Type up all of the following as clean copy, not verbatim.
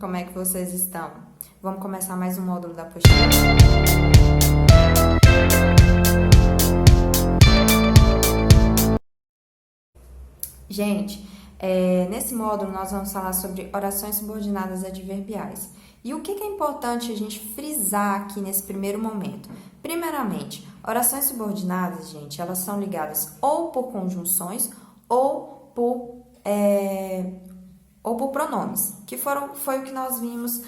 como é que vocês estão? Vamos começar mais um módulo da apostila? Gente, nesse módulo nós vamos falar sobre orações subordinadas adverbiais. E o que é importante a gente frisar aqui nesse primeiro momento? Primeiramente, orações subordinadas, gente, elas são ligadas ou por conjunções ou por pronomes, que foi o que nós vimos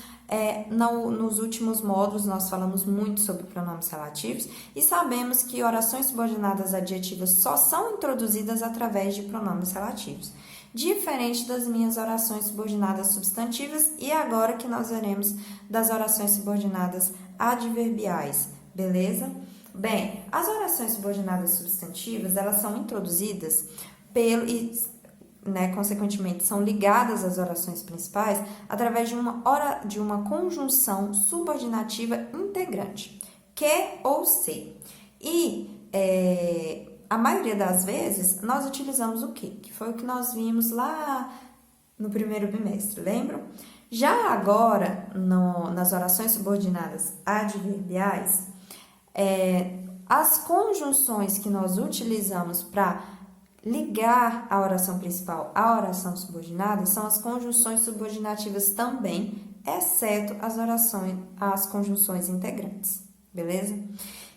nos últimos módulos. Nós falamos muito sobre pronomes relativos e sabemos que orações subordinadas adjetivas só são introduzidas através de pronomes relativos, diferente das minhas orações subordinadas substantivas e agora que nós veremos das orações subordinadas adverbiais, beleza? Bem, as orações subordinadas substantivas, elas são introduzidas consequentemente, são ligadas às orações principais através de uma conjunção subordinativa integrante, que ou se. E a maioria das vezes, nós utilizamos o que? Que foi o que nós vimos lá no primeiro bimestre, lembram? Já agora, nas orações subordinadas adverbiais, as conjunções que nós utilizamos para ligar a oração principal à oração subordinada são as conjunções subordinativas também, exceto as conjunções integrantes, beleza?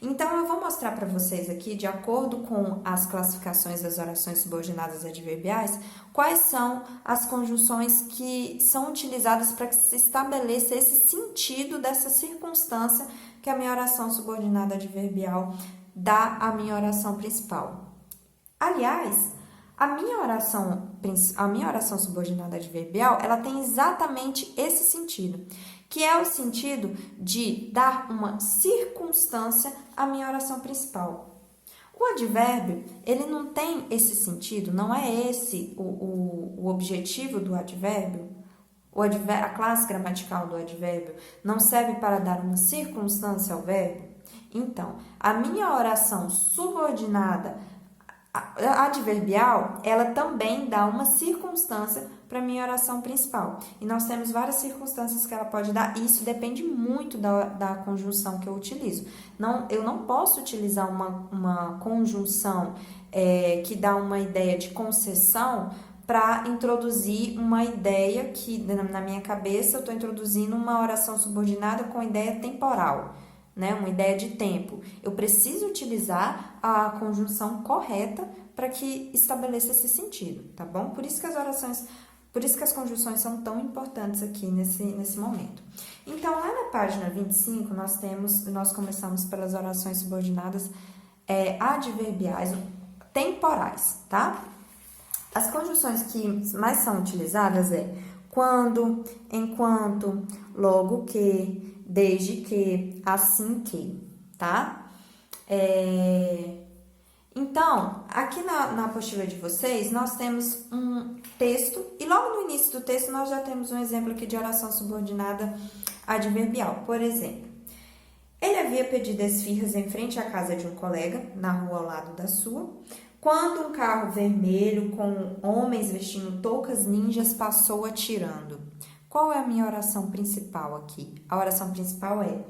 Então, eu vou mostrar para vocês aqui, de acordo com as classificações das orações subordinadas adverbiais, quais são as conjunções que são utilizadas para que se estabeleça esse sentido dessa circunstância que a minha oração subordinada adverbial dá à minha oração principal. Aliás, a minha oração subordinada adverbial, ela tem exatamente esse sentido, que é o sentido de dar uma circunstância à minha oração principal. O advérbio, ele não tem esse sentido, não é esse o objetivo do advérbio. A classe gramatical do advérbio não serve para dar uma circunstância ao verbo. Então, a minha oração subordinada adverbial, ela também dá uma circunstância para a minha oração principal. E nós temos várias circunstâncias que ela pode dar, e isso depende muito da conjunção que eu utilizo. Eu não posso utilizar uma conjunção que dá uma ideia de concessão para introduzir uma ideia que, na minha cabeça, eu estou introduzindo uma oração subordinada com ideia temporal, né? Uma ideia de tempo. Eu preciso utilizar a conjunção correta para que estabeleça esse sentido, tá bom? Por isso que as conjunções são tão importantes aqui nesse momento. Então, lá na página 25, nós começamos pelas orações subordinadas adverbiais temporais, tá? As conjunções que mais são utilizadas quando, enquanto, logo que, desde que, assim que, tá? Então, aqui na apostila de vocês, nós temos um texto, e logo no início do texto nós já temos um exemplo aqui de oração subordinada adverbial. Por exemplo, ele havia pedido esfirras em frente à casa de um colega, na rua ao lado da sua, quando um carro vermelho com homens vestindo toucas ninjas passou atirando. Qual é a minha oração principal aqui? A oração principal é: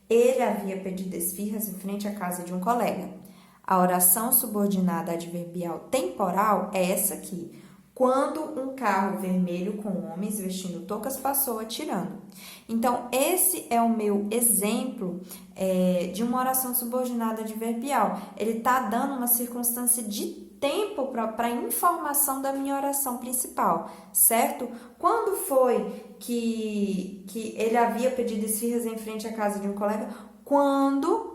ele havia pedido esfirras em frente à casa de um colega. A oração subordinada adverbial temporal é essa aqui: quando um carro vermelho com homens vestindo toucas passou atirando. Então, esse é o meu exemplo de uma oração subordinada adverbial. Ele está dando uma circunstância de tempo para a informação da minha oração principal, certo? Quando foi que ele havia pedido esfirras em frente à casa de um colega? Quando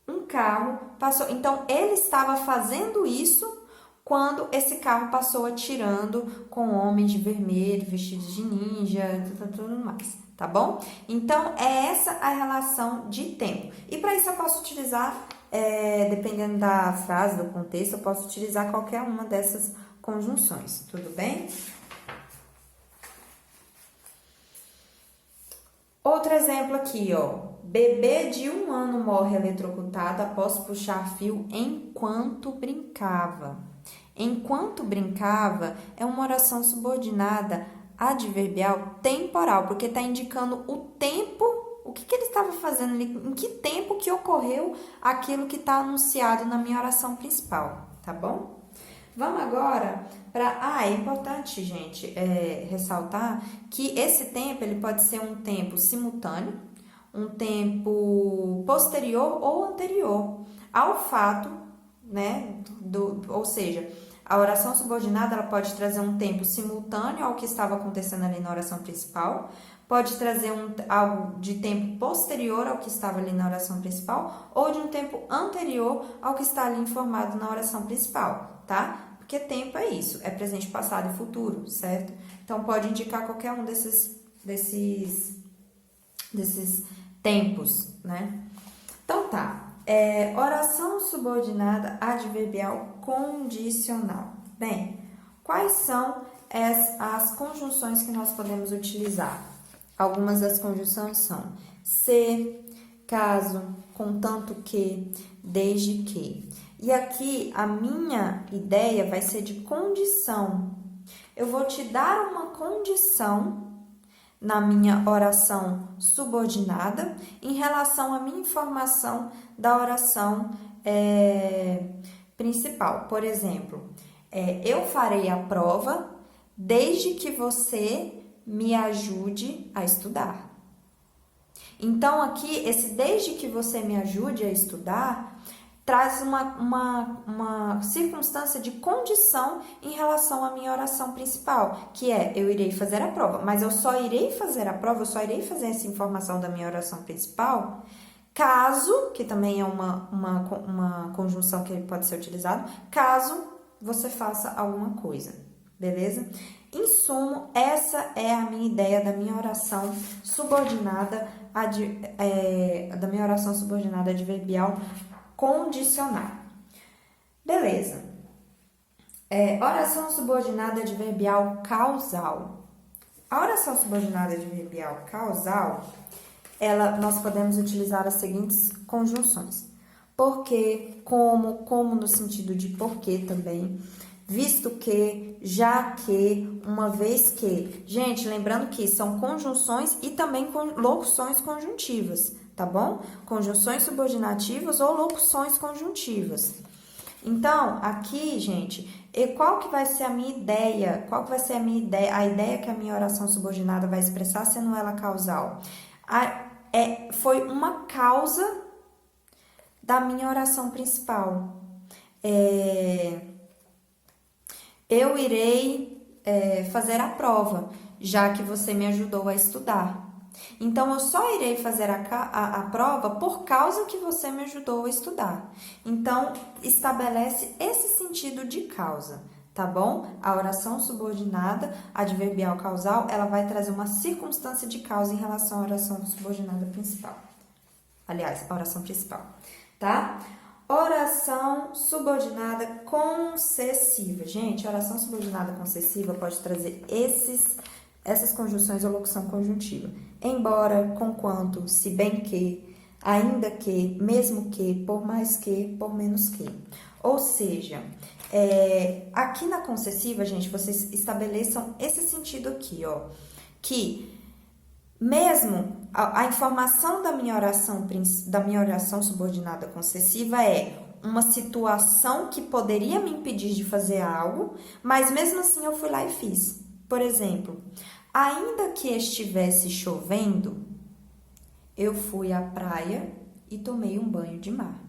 um carro passou. Então, ele estava fazendo isso quando esse carro passou atirando com homens de vermelho, vestidos de ninja, tudo mais, tá bom? Então, é essa a relação de tempo. E para isso eu posso utilizar, dependendo da frase, do contexto, eu posso utilizar qualquer uma dessas conjunções, tudo bem? Outro exemplo aqui, ó. Bebê de 1 ano morre eletrocutado após puxar fio enquanto brincava. Enquanto brincava é uma oração subordinada adverbial temporal, porque está indicando o tempo, o que ele estava fazendo ali, em que tempo que ocorreu aquilo que está anunciado na minha oração principal, tá bom? Vamos agora para... é importante, gente, ressaltar que esse tempo, ele pode ser um tempo simultâneo, um tempo posterior ou anterior ao fato, né, ou seja, a oração subordinada, ela pode trazer um tempo simultâneo ao que estava acontecendo ali na oração principal, pode trazer algo de tempo posterior ao que estava ali na oração principal, ou de um tempo anterior ao que está ali informado na oração principal, tá? Porque tempo é isso, é presente, passado e futuro, certo? Então, pode indicar qualquer um desses tempos, né? Então, tá. Oração subordinada adverbial condicional. Bem, quais são as conjunções que nós podemos utilizar? Algumas das conjunções são se, caso, contanto que, desde que. E aqui a minha ideia vai ser de condição. Eu vou te dar uma condição na minha oração subordinada em relação à minha informação da oração principal. Por exemplo, eu farei a prova desde que você me ajude a estudar. Então, aqui, esse desde que você me ajude a estudar traz uma circunstância de condição em relação à minha oração principal, que é, eu irei fazer a prova, mas eu só irei fazer a prova, eu só irei fazer essa informação da minha oração principal, caso, que também é uma conjunção que pode ser utilizado, caso você faça alguma coisa, beleza? Em sumo, essa é a minha ideia da minha oração subordinada, adverbial condicional. Beleza. Oração subordinada adverbial causal. A oração subordinada adverbial causal, nós podemos utilizar as seguintes conjunções. Porque, como no sentido de porque também, visto que, já que, uma vez que. Gente, lembrando que são conjunções e também locuções conjuntivas, tá bom? Conjunções subordinativas ou locuções conjuntivas. Então, aqui, gente, qual que vai ser a minha ideia? Qual que vai ser a minha ideia? A ideia que a minha oração subordinada vai expressar, sendo ela causal. Foi uma causa da minha oração principal. Eu irei fazer a prova, já que você me ajudou a estudar. Então, eu só irei fazer a prova por causa que você me ajudou a estudar. Então, estabelece esse sentido de causa, tá bom? A oração subordinada, adverbial causal, ela vai trazer uma circunstância de causa em relação à oração subordinada principal. Aliás, a oração principal, tá? Oração subordinada concessiva. Gente, oração subordinada concessiva pode trazer essas conjunções ou locução conjuntiva. Embora, conquanto, se bem que, ainda que, mesmo que, por mais que, por menos que. Ou seja, aqui na concessiva, gente, vocês estabeleçam esse sentido aqui, ó. Que mesmo a informação da minha oração subordinada concessiva é uma situação que poderia me impedir de fazer algo, mas mesmo assim eu fui lá e fiz. Por exemplo, ainda que estivesse chovendo, eu fui à praia e tomei um banho de mar.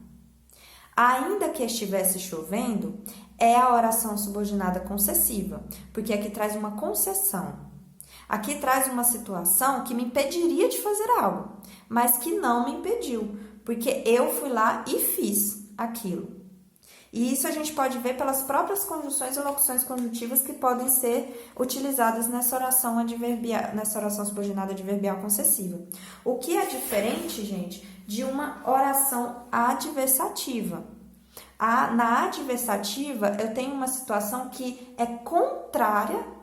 Ainda que estivesse chovendo, é a oração subordinada concessiva, porque aqui traz uma concessão. Aqui traz uma situação que me impediria de fazer algo, mas que não me impediu, porque eu fui lá e fiz aquilo. E isso a gente pode ver pelas próprias conjunções e locuções conjuntivas que podem ser utilizadas nessa oração subordinada adverbial concessiva. O que é diferente, gente, de uma oração adversativa. Na adversativa, eu tenho uma situação que é contrária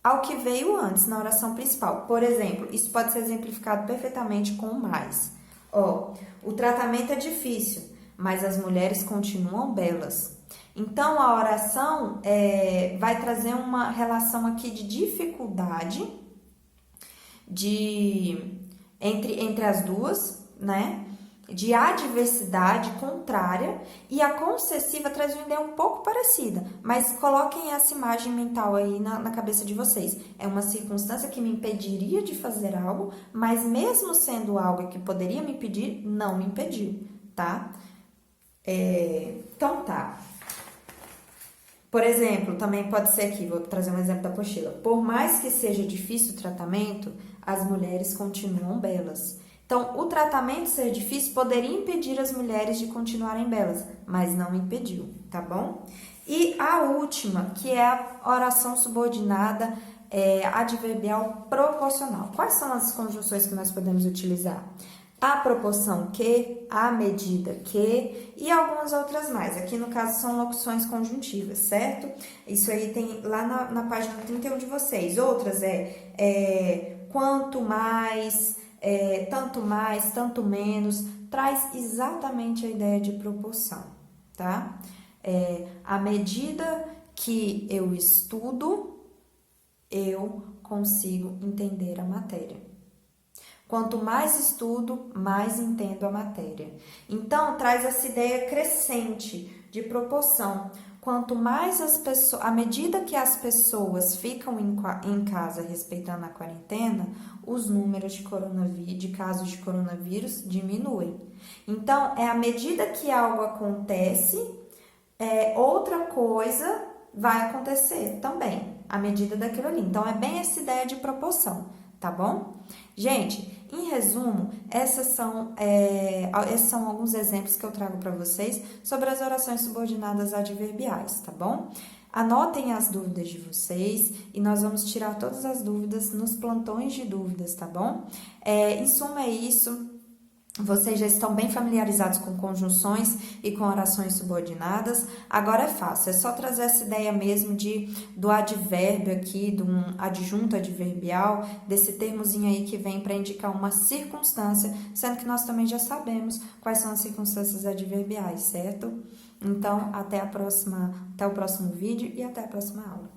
ao que veio antes na oração principal. Por exemplo, isso pode ser exemplificado perfeitamente com o mais. O tratamento é difícil, mas as mulheres continuam belas. Então, a oração vai trazer uma relação aqui de dificuldade entre as duas, né? De adversidade contrária, e a concessiva traz uma ideia um pouco parecida, mas coloquem essa imagem mental aí na cabeça de vocês. É uma circunstância que me impediria de fazer algo, mas mesmo sendo algo que poderia me impedir, não me impediu, tá? Então tá. Por exemplo, também pode ser aqui, vou trazer um exemplo da apostila. Por mais que seja difícil o tratamento, as mulheres continuam belas. Então, o tratamento ser difícil poderia impedir as mulheres de continuarem belas, mas não impediu, tá bom? E a última, que é a oração subordinada adverbial proporcional. Quais são as conjunções que nós podemos utilizar? A proporção que, a medida que e algumas outras mais. Aqui no caso são locuções conjuntivas, certo? Isso aí tem lá na página 31 de vocês. Outras quanto mais, tanto mais, tanto menos. Traz exatamente a ideia de proporção, tá? À medida que eu estudo, eu consigo entender a matéria. Quanto mais estudo, mais entendo a matéria. Então, traz essa ideia crescente de proporção. Quanto mais as pessoas, à medida que as pessoas ficam em casa respeitando a quarentena, os números de casos de coronavírus diminuem. Então, à medida que algo acontece, outra coisa vai acontecer também, à medida daquilo ali. Então, é bem essa ideia de proporção, tá bom? Gente, em resumo, esses são alguns exemplos que eu trago para vocês sobre as orações subordinadas adverbiais, tá bom? Anotem as dúvidas de vocês e nós vamos tirar todas as dúvidas nos plantões de dúvidas, tá bom? Em suma, é isso. Vocês já estão bem familiarizados com conjunções e com orações subordinadas. Agora é fácil, é só trazer essa ideia mesmo do advérbio aqui, de um adjunto adverbial, desse termozinho aí que vem para indicar uma circunstância, sendo que nós também já sabemos quais são as circunstâncias adverbiais, certo? Então, até o próximo vídeo e até a próxima aula.